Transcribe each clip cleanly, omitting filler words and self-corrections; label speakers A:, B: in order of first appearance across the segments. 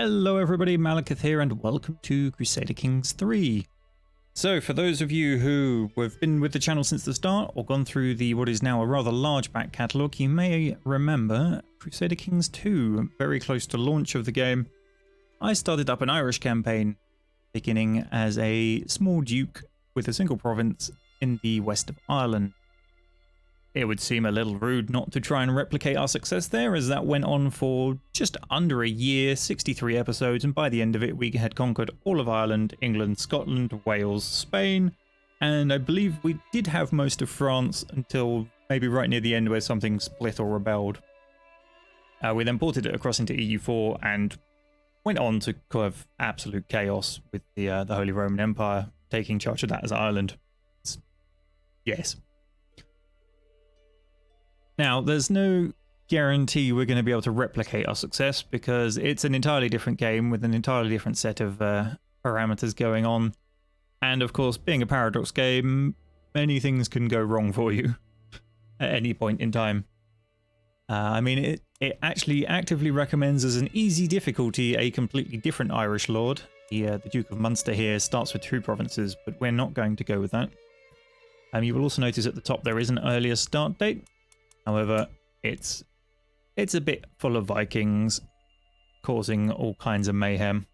A: Hello everybody, Malakith here and welcome to Crusader Kings 3. So for those of you who have been with the channel since the start or gone through the what is now a rather large back catalogue, you may remember Crusader Kings 2, very close to launch of the game. I started up an Irish campaign, beginning as a small duke with a single province in the west of Ireland. It would seem a little rude not to try and replicate our success there, as that went on for just under a year, 63 episodes, and by the end of it we had conquered all of Ireland, England, Scotland, Wales, Spain, and I believe we did have most of France until maybe right near the end where something split or rebelled. We then ported it across into EU4 and went on to have absolute chaos with the Holy Roman Empire taking charge of that as Ireland. Yes. Now, there's no guarantee we're going to be able to replicate our success because it's an entirely different game with an entirely different set of parameters going on. And of course, being a paradox game, many things can go wrong for you at any point in time. I mean, it actually actively recommends as an easy difficulty a completely different Irish lord. The Duke of Munster here starts with 2 provinces, but we're not going to go with that. You will also notice at the top there is an earlier start date. However, it's a bit full of Vikings causing all kinds of mayhem,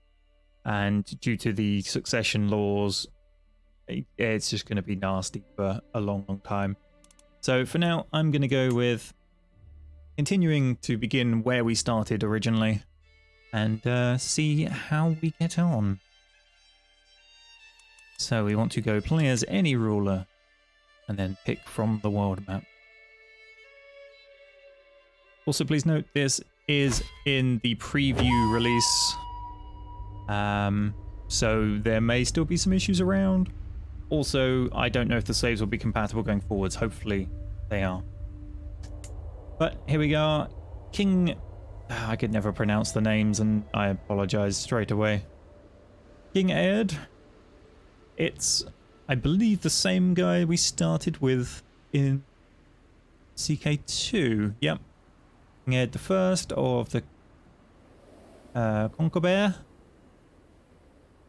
A: and due to the succession laws, it's just going to be nasty for a long time. So for now, I'm going to go with continuing to begin where we started originally and see how we get on. So we want to go play as any ruler and then pick from the world map. Also, please note this is in the preview release, so there may still be some issues around. Also, I don't know if the saves will be compatible going forwards. Hopefully they are. But here we are. King... I could never pronounce the names and I apologize straight away. King Ead. It's, I believe, the same guy we started with in CK2. Yep. King Ed the First of the Concobar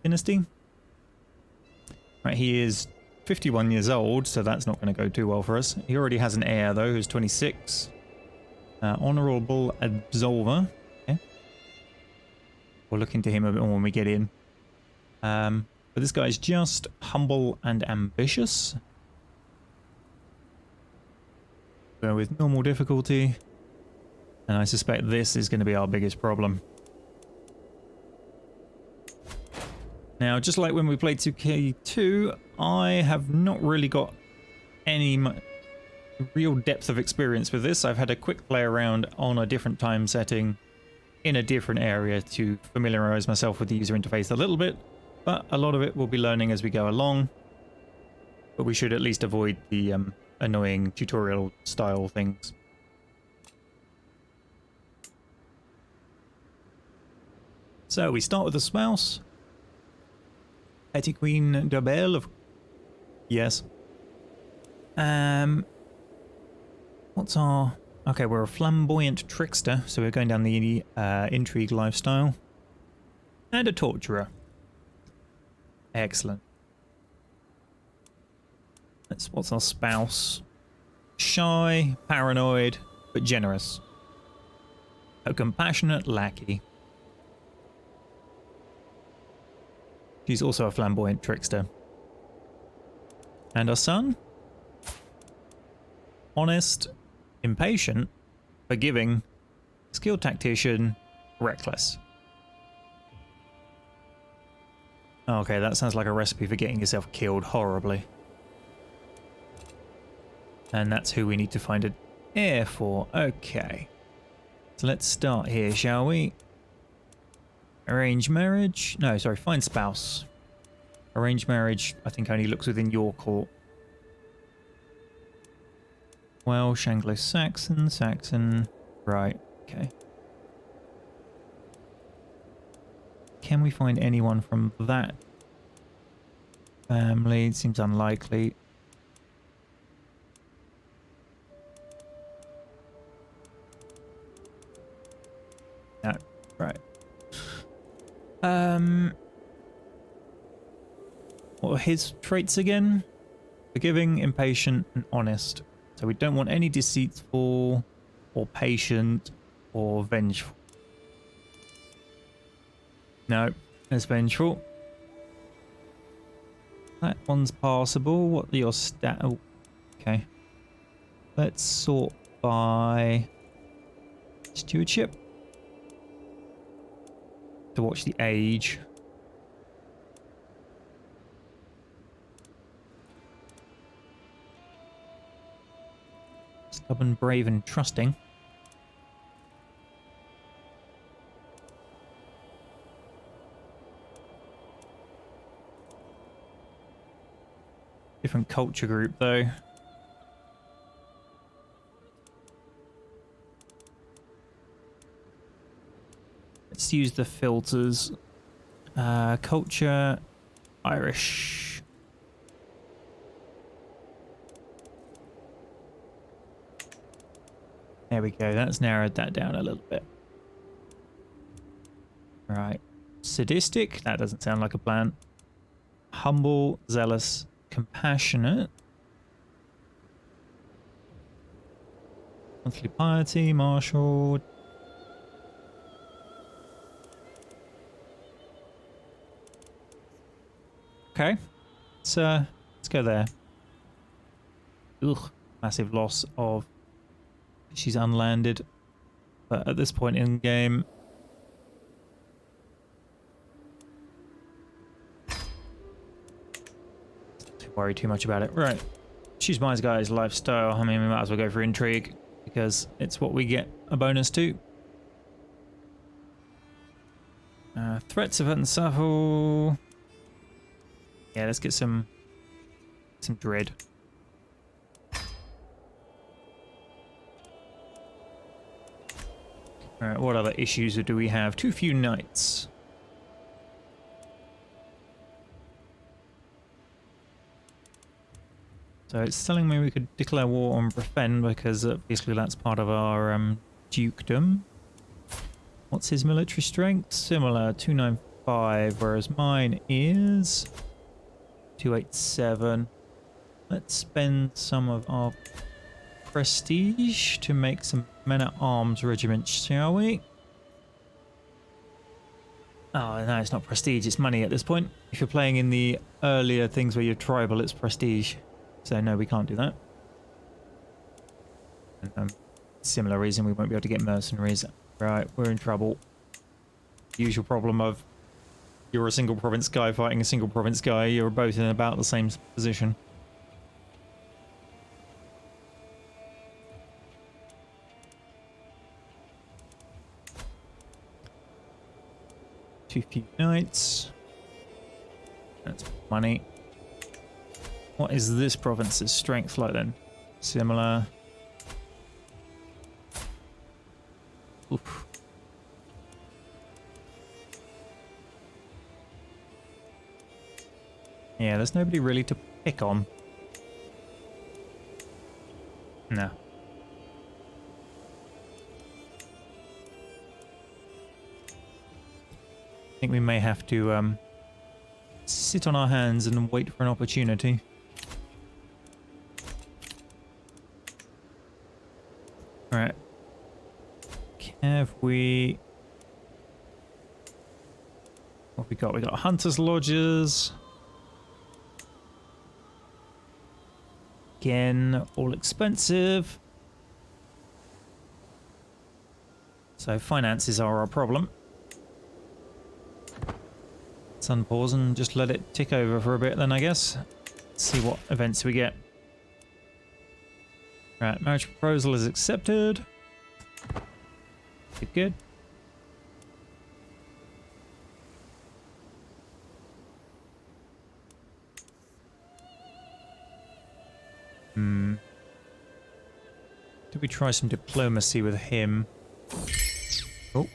A: dynasty. Right, he is 51 years old, so that's not going to go too well for us. He already has an heir though, who's 26. Honourable Absolver. Okay. We'll look into him a bit more when we get in. But this guy's just humble and ambitious. Go with normal difficulty. And I suspect this is going to be our biggest problem. Now, just like when we played 2K2, I have not really got any real depth of experience with this. I've had a quick play around on a different time setting in a different area to familiarize myself with the user interface a little bit, but a lot of it we'll be learning as we go along. But we should at least avoid the annoying tutorial style things. So we start with the spouse. Petty Queen d'Abel of... Yes. What's our... Okay, we're a flamboyant trickster, so we're going down the intrigue lifestyle. And a torturer. Excellent. What's our spouse? Shy, paranoid, but generous. A compassionate lackey. She's also a flamboyant trickster. And our son? Honest, impatient, forgiving, skilled tactician, reckless. Okay, that sounds like a recipe for getting yourself killed horribly. And that's who we need to find an heir for. Okay. So let's start here, shall we? Arranged marriage? No, sorry, find spouse. Arranged marriage, I think, only looks within your court. Welsh, Anglo-Saxon, Saxon. Right, okay. Can we find anyone from that family? It seems unlikely. No, right. What are his traits again? Forgiving, impatient, and honest. So we don't want any deceitful, or patient, or vengeful. No, it's vengeful. That one's passable. What are your stat? Oh, okay. Let's sort by stewardship to watch the age. Stubborn, brave, and trusting. Different culture group, though. Let's use the filters. Culture, Irish. There we go. That's narrowed that down a little bit. Right. Sadistic. That doesn't sound like a plan. Humble, zealous, compassionate. Monthly piety, martial. Okay. Let's go there. Ugh. Massive loss of... She's unlanded. But at this point in game... Don't worry too much about it. Right. Choose my guy's lifestyle. I mean, we might as well go for intrigue. Because it's what we get a bonus to. Threats of unsufferable. Yeah, let's get some dread. Alright, what other issues do we have? Too few knights. So it's telling me we could declare war on Brefen because obviously that's part of our dukedom. What's his military strength? Similar, 295, whereas mine is 287. Let's spend some of our prestige to make some men-at-arms regiments, shall we? Oh, no, it's not prestige, it's money at this point. If you're playing in the earlier things where you're tribal, it's prestige. So no, we can't do that. And, similar reason we won't be able to get mercenaries. Right, we're in trouble. Usual problem of you're a single province guy fighting a single province guy. You're both in about the same position. Too few knights. That's money. What is this province's strength like then? Similar. Oof. Yeah, there's nobody really to pick on. No. I think we may have to sit on our hands and wait for an opportunity. Alright. Have we... What have we got? We got Hunter's Lodges. Again, all expensive. So finances are our problem. Let's unpause and just let it tick over for a bit then, I guess. Let's see what events we get. Right, marriage proposal is accepted. Good. Did we try some diplomacy with him? Oh.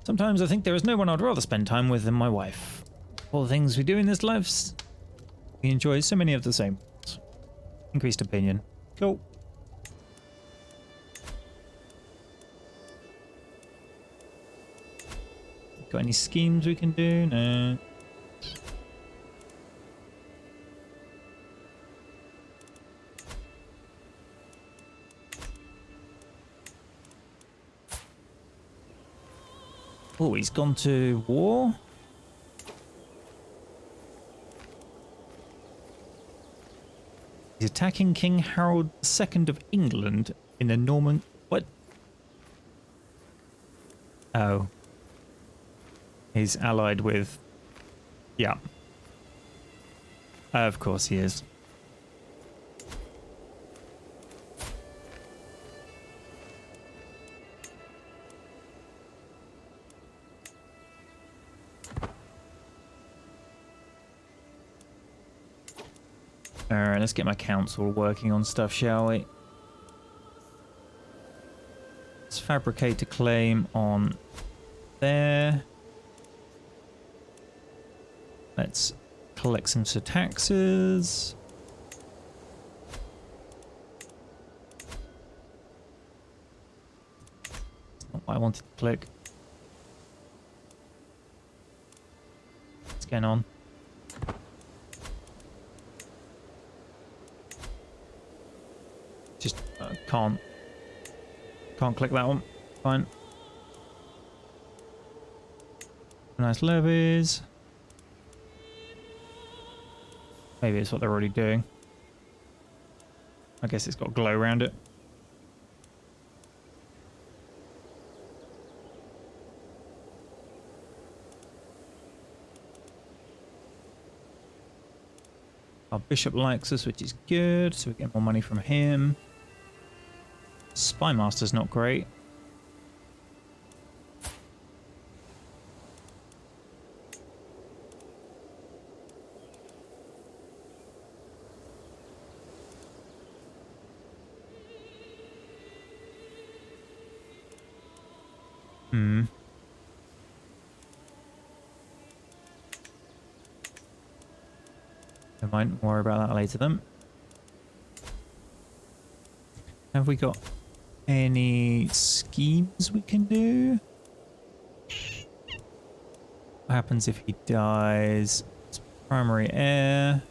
A: Sometimes I think there is no one I'd rather spend time with than my wife. All the things we do in this life, we enjoy so many of the same. Increased opinion. Cool. Got any schemes we can do? No. Oh, he's gone to war? He's attacking King Harold II of England in the Norman... What? Oh. He's allied with... Yeah. Of course he is. Alright, let's get my council working on stuff, shall we? Let's fabricate a claim on there. Let's collect some taxes. That's not what I wanted to click. What's going on? Just can't click that one. Fine. Nice levies. Maybe it's what they're already doing. I guess it's got glow around it. Our bishop likes us, which is good, so we get more money from him. Spymaster's not great. Never mind, worry about that later then. Have we got any schemes we can do? What happens if he dies? It's primary heir.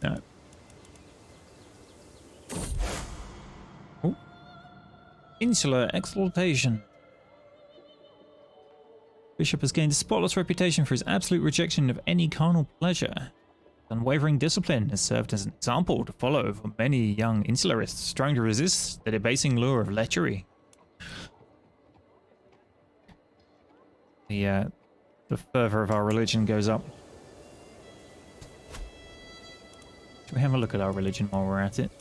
A: No. Oh. Insular exaltation. Bishop has gained a spotless reputation for his absolute rejection of any carnal pleasure. Unwavering discipline has served as an example to follow for many young insularists trying to resist the debasing lure of lechery. The fervor of our religion goes up. Should we have a look at our religion while we're at it?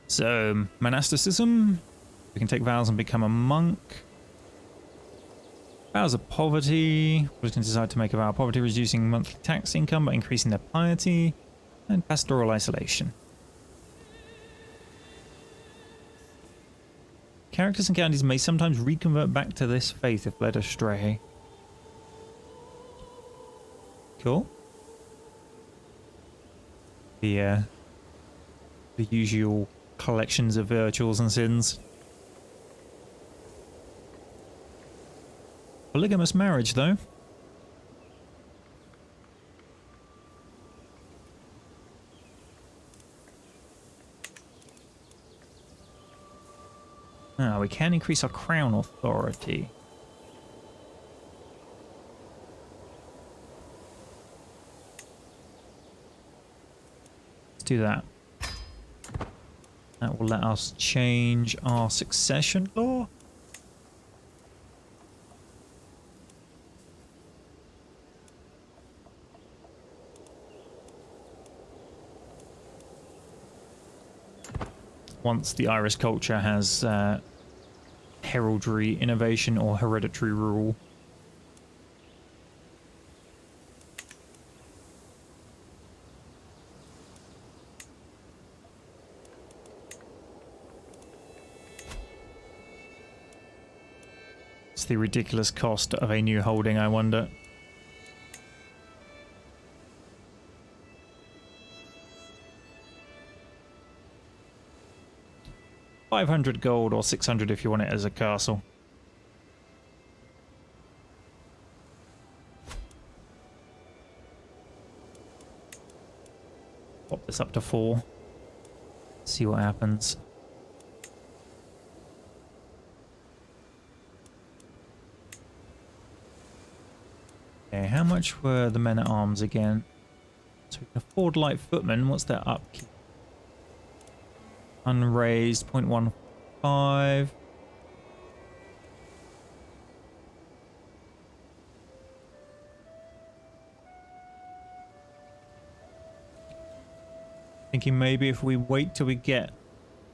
A: So, monasticism. We can take vows and become a monk. Vows of poverty. We can decide to make a vow of poverty, reducing monthly tax income but increasing their piety. And pastoral isolation. Characters and counties may sometimes reconvert back to this faith if led astray. Cool. The usual collections of virtues and sins. Polygamous marriage, though. Ah, we can increase our crown authority. Let's do that. That will let us change our succession law. Once the Irish culture has heraldry innovation or hereditary rule. It's the ridiculous cost of a new holding, I wonder. 500 gold or 600 if you want it as a castle. Pop this up to 4. See what happens. Okay, how much were the men at arms again? So we can afford light footmen. What's their upkeep? Unraised 0.15. Thinking maybe if we wait till we get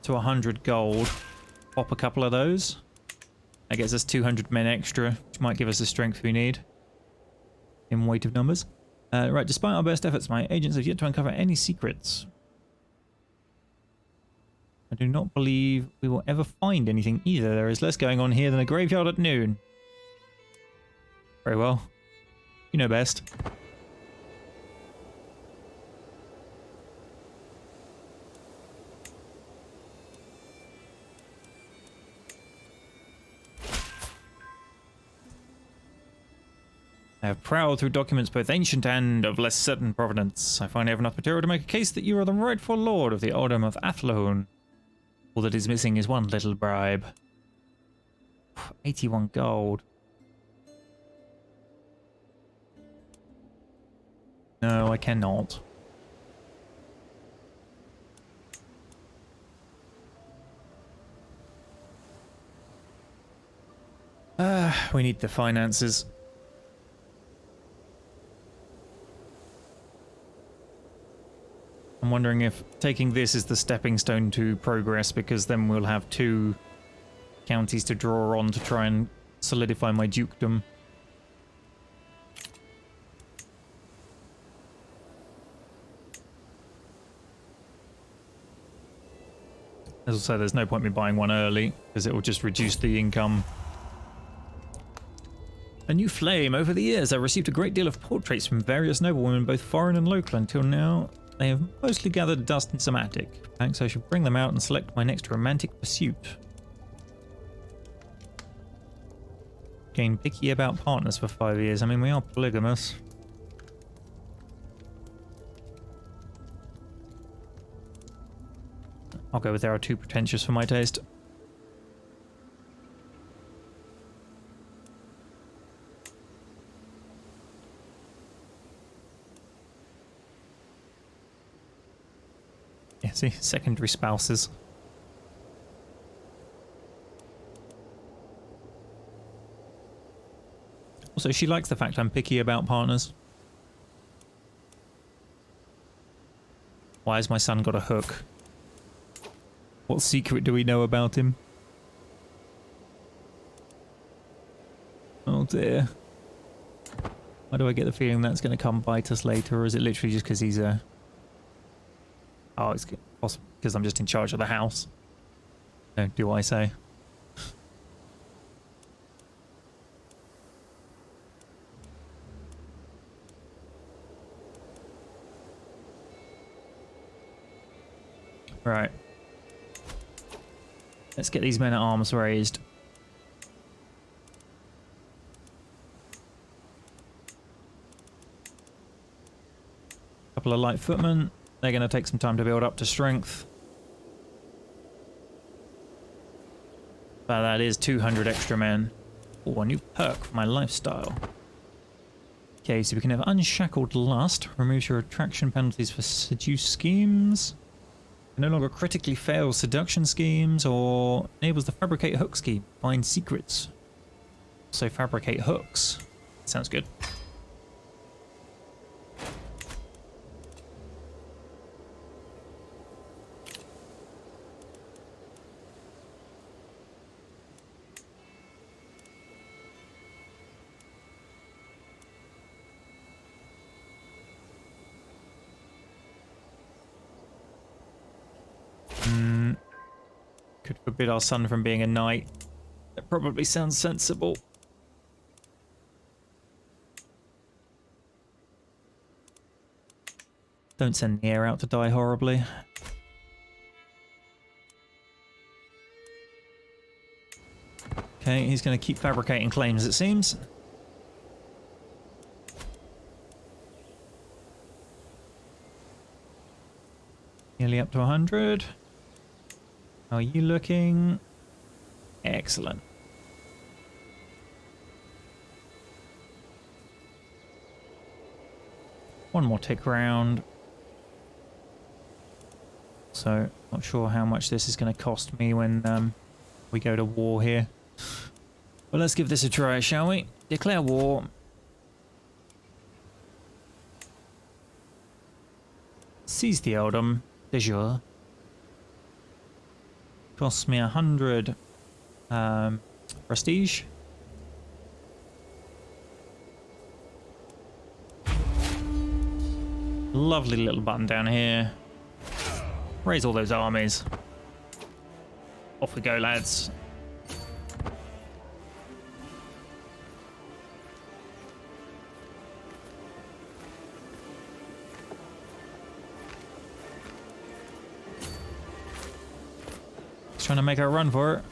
A: to 100 gold, pop a couple of those. That gets us 200 men extra, which might give us the strength we need in weight of numbers. Right, despite our best efforts, my agents have yet to uncover any secrets. I do not believe we will ever find anything either. There is less going on here than a graveyard at noon. Very well. You know best. I have prowled through documents both ancient and of less certain provenance. I finally have enough material to make a case that you are the rightful lord of the Earldom of Athlone. All that is missing is one little bribe. 81 gold. No, I cannot. We need the finances. I'm wondering if taking this is the stepping stone to progress, because then we'll have 2 counties to draw on to try and solidify my dukedom. As I say, there's no point me buying one early, because it will just reduce the income. A new flame. Over the years, I've received a great deal of portraits from various noblewomen, both foreign and local. Until now, they have mostly gathered dust and some attic. Thanks, I should bring them out and select my next romantic pursuit. Getting picky about partners for 5 years. I mean, we are polygamous. I'll go with they are too pretentious for my taste. Yeah, see, secondary spouses. Also, she likes the fact I'm picky about partners. Why has my son got a hook? What secret do we know about him? Oh dear. Why do I get the feeling that's going to come bite us later, or is it literally just because he's a... Oh, it's possible because I'm just in charge of the house. No, do I say? Right. Let's get these men at arms raised. Couple of light footmen. They're going to take some time to build up to strength. But that is 200 extra men. Oh, a new perk for my lifestyle. Okay, so we can have Unshackled Lust. Removes your attraction penalties for seduce schemes. No longer critically fail seduction schemes, or enables the Fabricate Hook scheme. Find secrets. So fabricate hooks. Sounds good. Could forbid our son from being a knight. That probably sounds sensible. Don't send the heir out to die horribly. Okay, he's going to keep fabricating claims, it seems. Nearly up to 100. How are you looking? Excellent. One more tick round. So, not sure how much this is going to cost me when we go to war here. But let's give this a try, shall we? Declare war. Seize the earldom. De jure. Costs me 100 prestige. Lovely little button down here. Raise all those armies. Off we go, lads. Trying to make a run for it.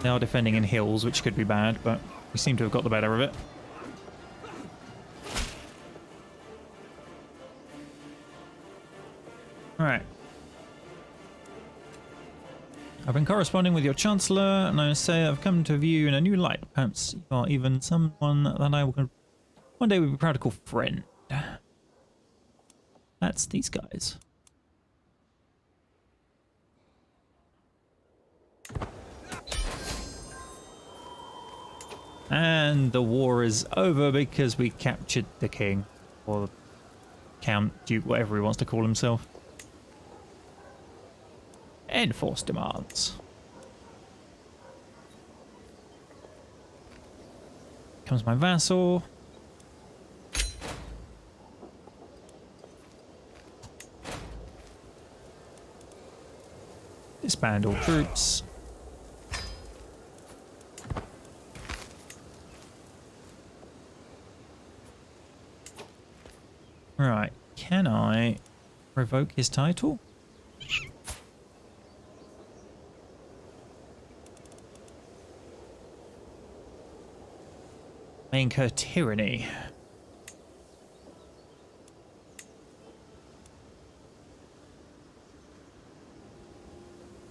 A: They are defending in hills, which could be bad, but we seem to have got the better of it. Alright. I've been corresponding with your Chancellor, and I say I've come to view in a new light. Perhaps you are even someone that I will one day would be proud to call friend. That's these guys. And the war is over because we captured the king, or count, duke, whatever he wants to call himself. Enforce demands. Comes my vassal. Disband all troops. Right, can I revoke his title? May incur tyranny.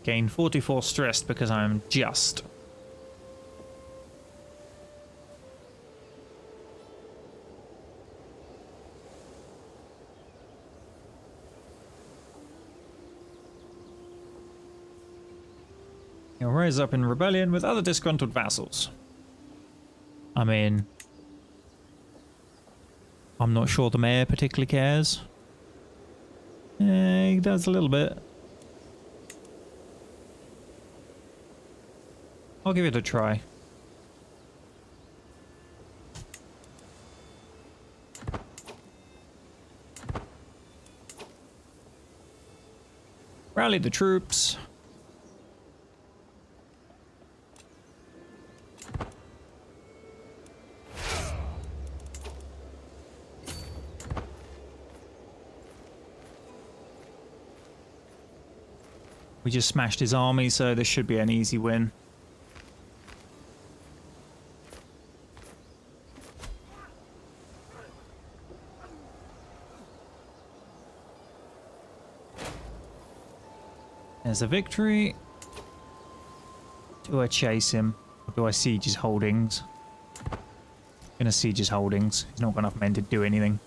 A: Gain 44 stress because I'm just. He'll rise up in rebellion with other disgruntled vassals. I mean, I'm not sure the mayor particularly cares. He does a little bit. I'll give it a try. Rally the troops. We just smashed his army, so this should be an easy win. There's a victory. Do I chase him? Or do I siege his holdings? I'm gonna siege his holdings. He's not got enough men to do anything.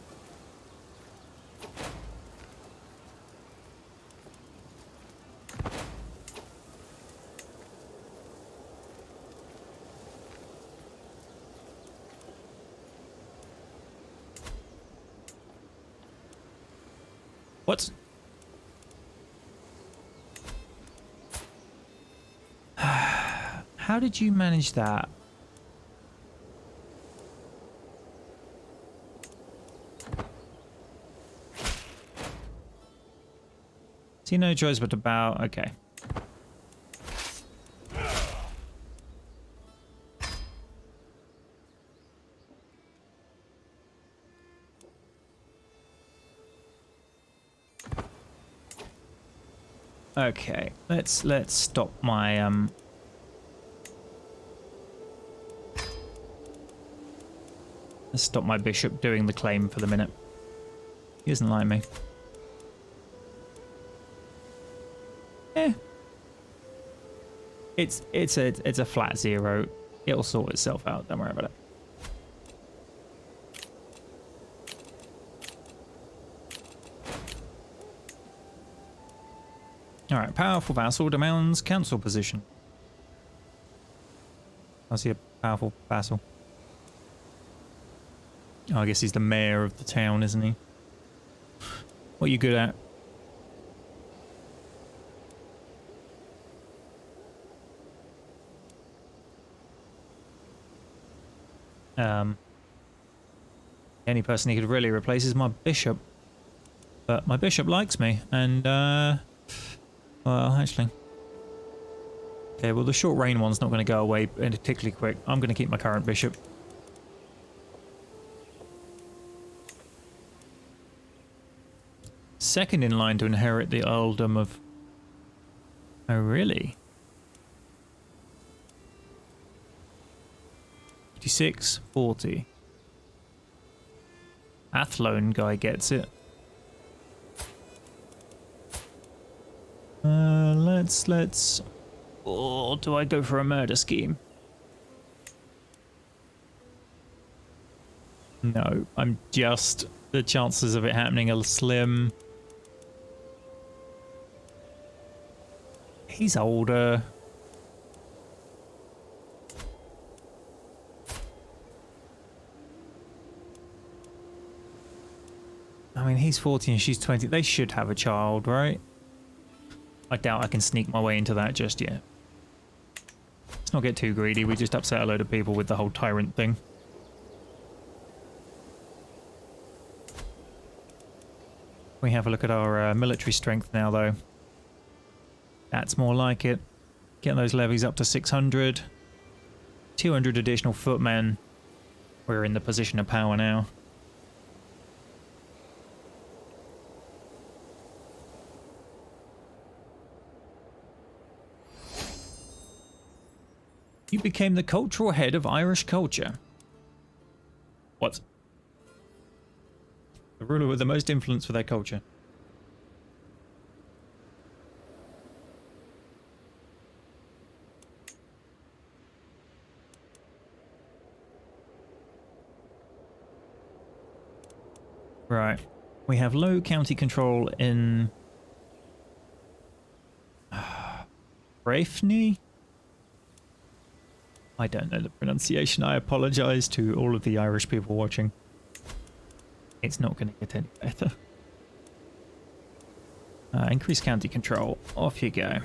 A: What? How did you manage that? See no choice but to bow. Okay. Okay, let's stop my Let's stop my bishop doing the claim for the minute. He doesn't like me. Eh. It's a flat 0. It'll sort itself out. Don't worry about it. All right, powerful vassal demands council position. I see a powerful vassal. Oh, I guess he's the mayor of the town, isn't he? What are you good at? The only person he could really replace is my bishop. But my bishop likes me, and, well, actually. Okay, well, the short range one's not going to go away particularly quick. I'm going to keep my current bishop. Second in line to inherit the earldom of... Oh, really? 56, 40. Athlone guy gets it. Let's... Or do I go for a murder scheme? No, I'm just... The chances of it happening are slim. He's older. I mean, he's 40 and she's 20. They should have a child, right? I doubt I can sneak my way into that just yet. Let's not get too greedy. We just upset a load of people with the whole tyrant thing. We have a look at our military strength now, though. That's more like it. Get those levies up to 600. 200 additional footmen. We're in the position of power now. You became the cultural head of Irish culture. What? The ruler with the most influence for their culture. Right. We have low county control in... Brafney? I don't know the pronunciation. I apologize to all of the Irish people watching. It's not going to get any better. Increase county control. Off you go.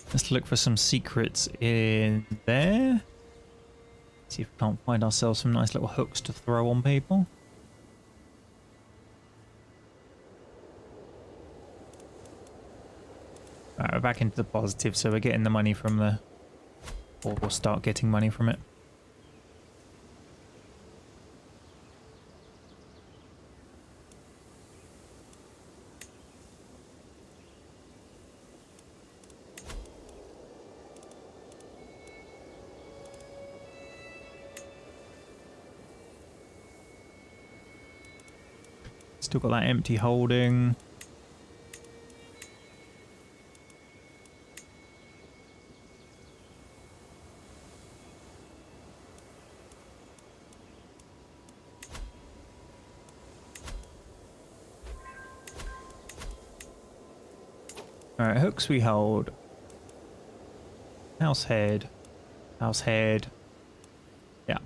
A: Let's look for some secrets in there. See if we can't find ourselves some nice little hooks to throw on people. Alright, we're back into the positive, so we're getting the money from the... Or we'll start getting money from it. Still got that empty holding. Alright, hooks we hold. House head. House head. Yeah.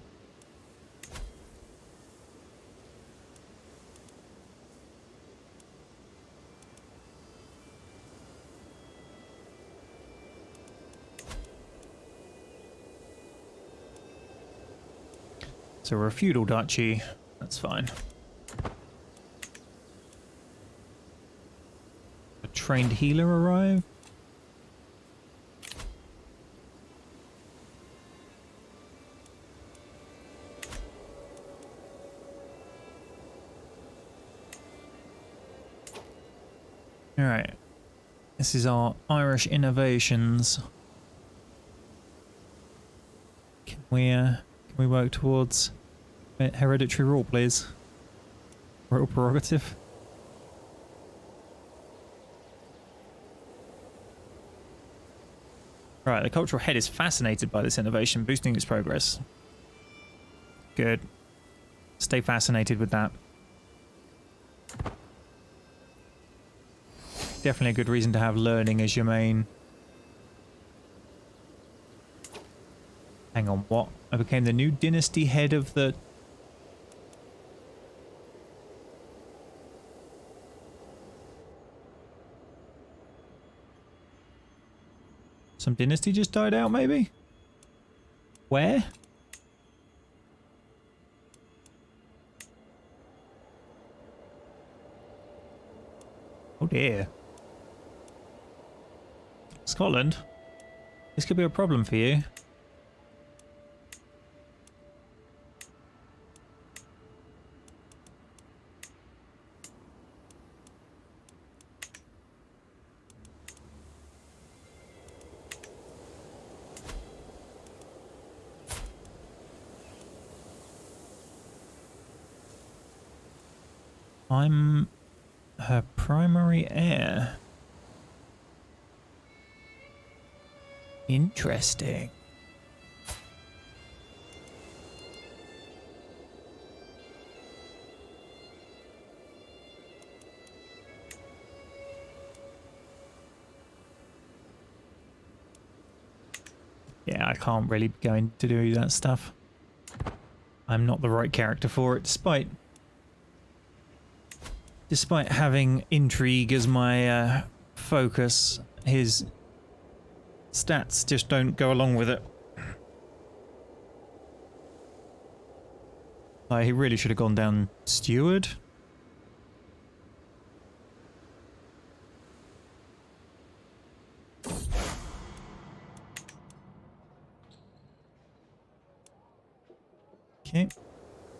A: So we're a feudal duchy. That's fine. Trained healer arrive. All right, this is our Irish innovations. Can we work towards hereditary rule, please? Royal prerogative. Right, the cultural head is fascinated by this innovation, boosting its progress. Good. Stay fascinated with that. Definitely a good reason to have learning as your main. Hang on, what? I became the new dynasty head of the... Some dynasty just died out, maybe? Where? Oh dear. Scotland? This could be a problem for you. I'm her primary heir. Interesting. Yeah, I can't really be going to do that stuff. I'm not the right character for it, despite having intrigue as my focus. His stats just don't go along with it. Like, he really should have gone down steward. Okay.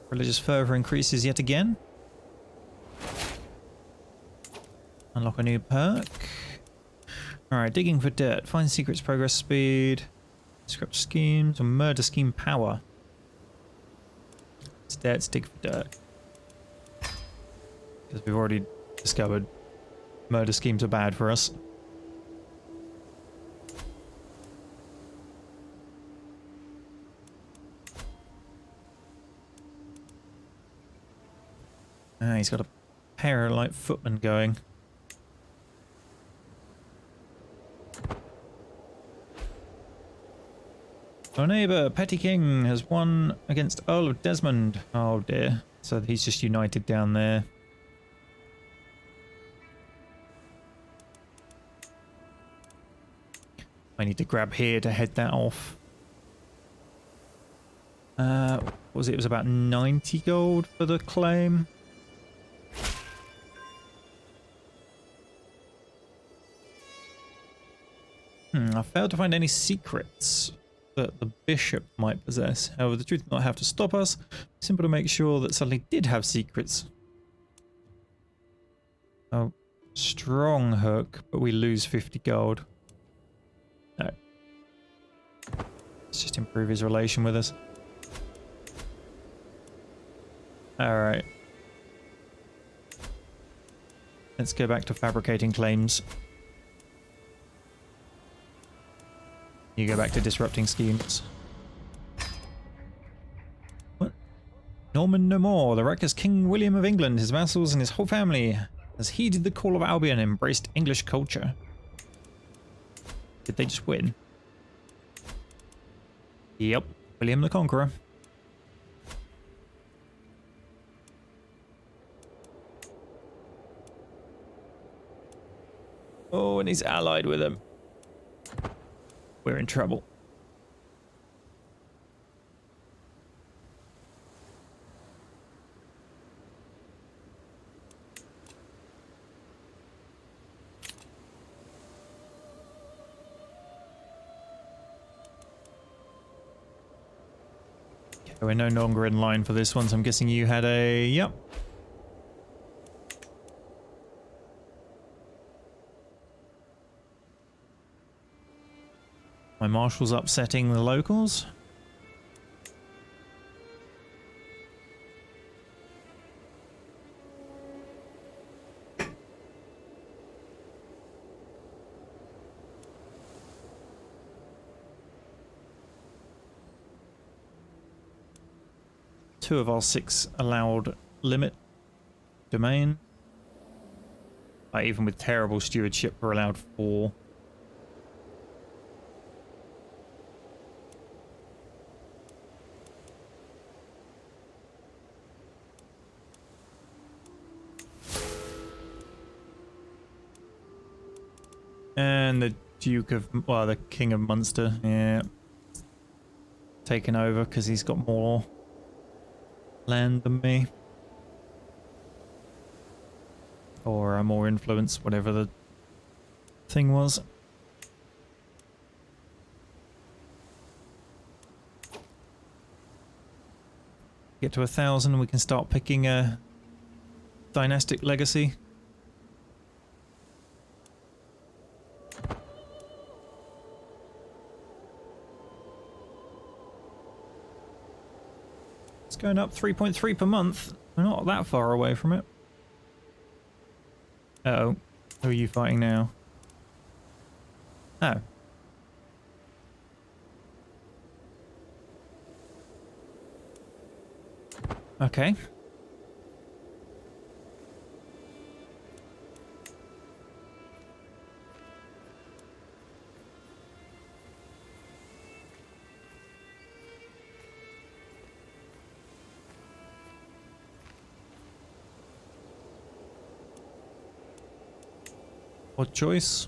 A: Religious fervor increases yet again. Unlock a new perk. Alright, digging for dirt. Find secrets, progress speed. Disrupt schemes, or murder scheme power. Let's dig for dirt. Because we've already discovered murder schemes are bad for us. Ah, he's got a pair of like footmen going. Our neighbour, Petty King, has won against Earl of Desmond. Oh dear. So he's just united down there. I need to grab here to head that off. What was it? It was about 90 gold for the claim. I failed to find any secrets that the bishop might possess. However, the truth did not have to stop us. Simple to make sure that Suddenly did have secrets. Oh, strong hook, but we lose 50 gold. No. Let's just improve his relation with us. Alright. Let's go back to fabricating claims. You go back to disrupting schemes. What? Norman no more. The reckless King William of England, his vassals and his whole family has heeded the call of Albion and embraced English culture. Did they just win? Yep. William the Conqueror. Oh, and he's allied with him. We're in trouble. Okay, we're no longer in line for this one, so I'm guessing you had a... Yep. My marshal's upsetting the locals. 2 of our 6 allowed limit domain. Even with terrible stewardship, we're allowed 4. And the Duke of, well, the King of Munster, yeah, taken over because he's got more land than me. Or more influence, whatever the thing was. Get to 1,000, we can start picking a dynastic legacy. It's going up 3.3 per month. We're not that far away from it. Uh-oh. Who are you fighting now? Oh. Okay. What choice?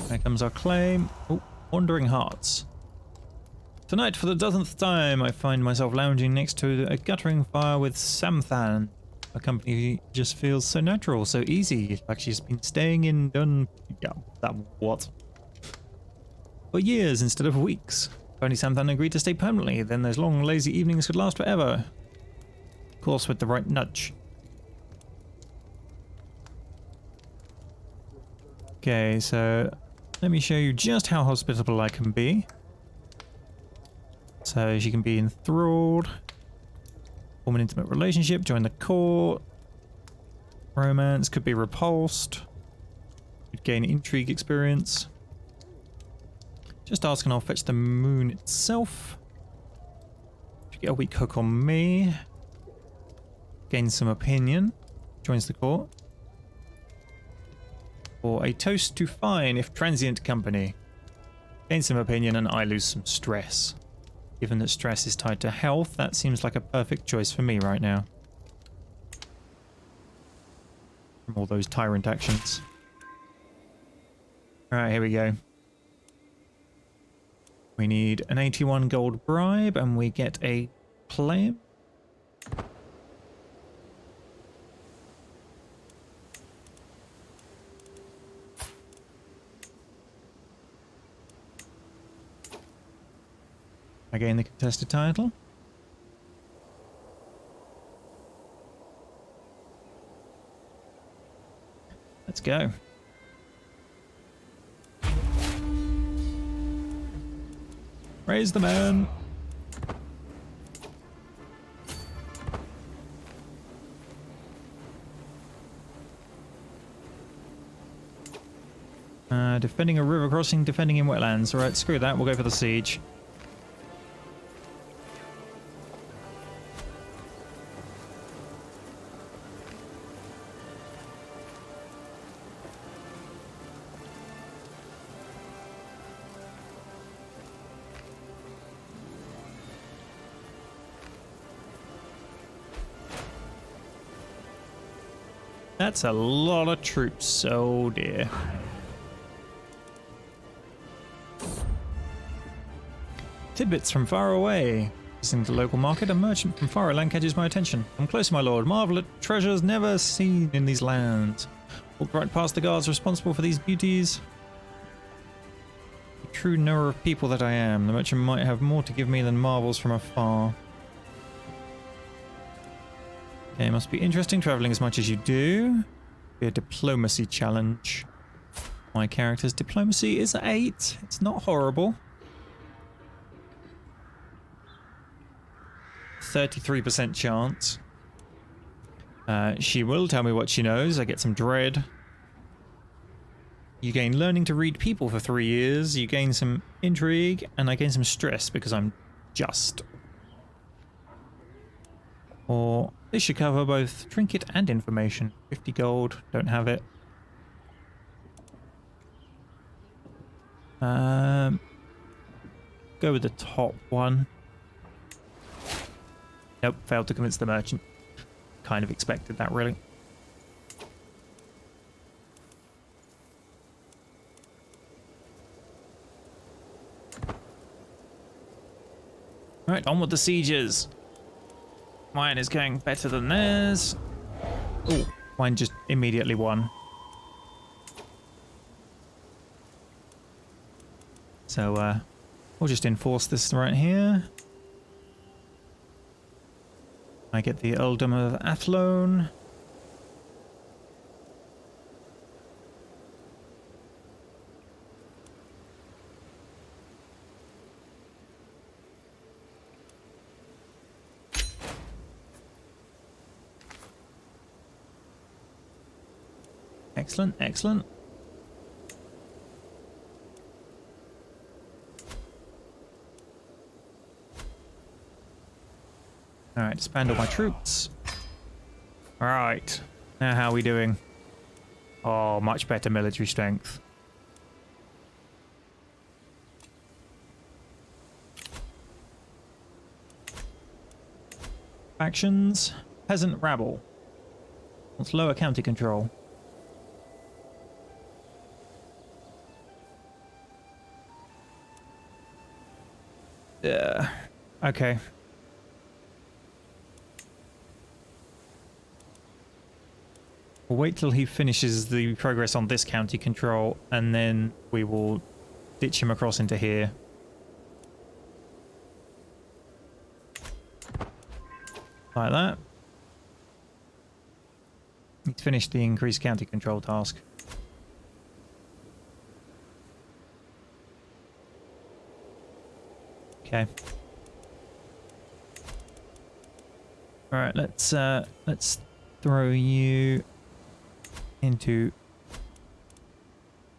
A: There comes our claim. Oh, Wandering Hearts. Tonight, for the 10th time, I find myself lounging next to a guttering fire with Samthan. A company just feels so natural, so easy. Like she's been staying in for years instead of weeks. If only Samthan agreed to stay permanently, then those long, lazy evenings could last forever. Of course, with the right nudge. Okay, so let me show you just how hospitable I can be. So she can be enthralled, form an intimate relationship, join the court, romance, could be repulsed, could gain intrigue experience. Just ask and I'll fetch the moon itself. Should get a weak hook on me. Gain some opinion, joins the court. Or a toast to fine if transient company. Gain some opinion and I lose some stress. Given that stress is tied to health, that seems like a perfect choice for me right now. From all those tyrant actions. Alright, here we go. We need an 81 gold bribe and we get a claim. I gain the contested title. Let's go. Raise the man. Defending a river crossing, defending in wetlands. Alright, screw that, we'll go for the siege. That's a lot of troops, oh dear. Tidbits from far away. Visiting the local market, a merchant from far land catches my attention. Come close, my lord. Marvel at treasures never seen in these lands. Walk right past the guards responsible for these beauties. The true knower of people that I am, the merchant might have more to give me than marvels from afar. Okay, it must be interesting traveling as much as you do. Be a diplomacy challenge. My character's diplomacy is 8. It's not horrible. 33% chance. She will tell me what she knows. I get some dread. You gain learning to read people for 3 years. You gain some intrigue, and I gain some stress because I'm just. Or this should cover both trinket and information. 50 gold, don't have it. Go with the top one. Nope, failed to convince the merchant. Kind of expected that, really. Right, on with the sieges. Mine is going better than theirs. Oh, mine just immediately won. So, we'll just enforce this right here. I get the earldom of Athlone. Excellent, excellent. Alright, disband all my troops. Alright, now how are we doing? Oh, much better military strength. Factions. Peasant rabble. Wants lower county control. Okay. We'll wait till he finishes the progress on this county control, and then we will ditch him across into here. Like that. He's finished the increased county control task. Okay. All right, let's throw you into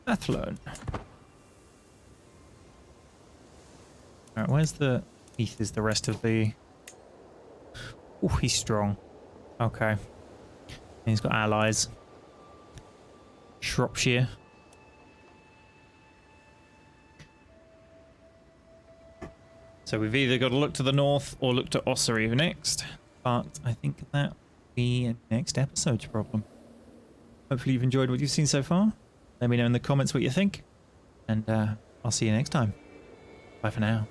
A: Athlone. All right, where's the Heath? Is the rest of the? Oh, he's strong. Okay, and he's got allies. Shropshire. So we've either got to look to the north or look to Ossory next. But I think that will be next episode's problem. Hopefully you've enjoyed what you've seen so far. Let me know in the comments what you think. And I'll see you next time. Bye for now.